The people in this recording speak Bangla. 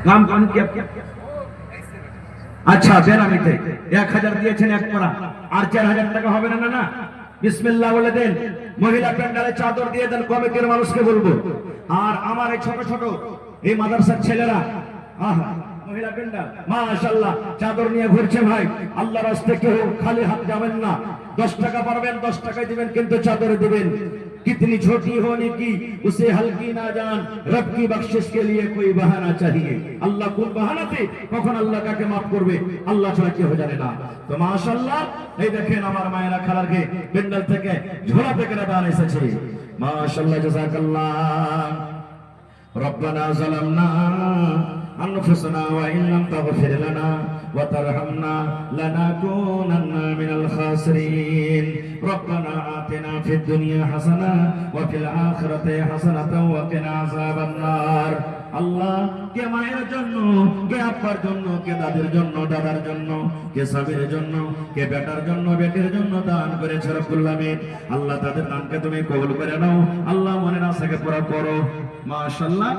काम कौन किया? अच्छा बेनामीते 1000 দিয়েছেন এক পরা, আর 4000 টাকা হবে না? না, বিসমিল্লাহ বলে দেন, মহিলা প্যান্ডালে চাদর দিয়ে দেন, কমিটির মানুষকে বলবো। আর আমার এই ছোট ছোট এই মাদ্রাসার ছেলেরা, আহা মহিলা প্যান্ডাল মাশাআল্লাহ চাদর নিয়ে ঘুরছে ভাই, আল্লাহর রাস্তায় কেউ খালি হাত যাবেন না। 10 টাকা পারবেন 10 টাকায় দিবেন, কিন্তু চাদর দিবেন। कितनी छोटी होने की उसे हल्की ना जान, रब की बख्शिश के लिए कोई बहाना चाहिए। अल्लाह কোন বাহানাতে কখন আল্লাহ কাকে maaf করবে আল্লাহ ছাড়া কেউ জানে না। তো মাশাআল্লাহ এই দেখেন আমার মায়েরা খালারকে প্যান্ডেল থেকে ঝোলা থেকে দান এসেছে, মাশাআল্লাহ জাযাকাল্লাহ। ربنا ظلمنا أنفسنا وإن لم تغفر لنا وترحمنا لنكونن من الخاسرين ربنا آتنا في الدنيا حسنة وفي الآخرة حسنة وقنا عذاب النار। আল্লাহ কে মায়ের জন্য, কে আব্বার জন্য, কে দাদির জন্য, দাদার জন্য, কে স্বামীর জন্য, কে বেটার জন্য, বেটির জন্য দান করেছে রব্বুল আমিন। আল্লাহ তাদের দানকে তুমি কবুল করে নাও। আল্লাহ মনের আশাকে পুরা করো। মাশাআল্লাহ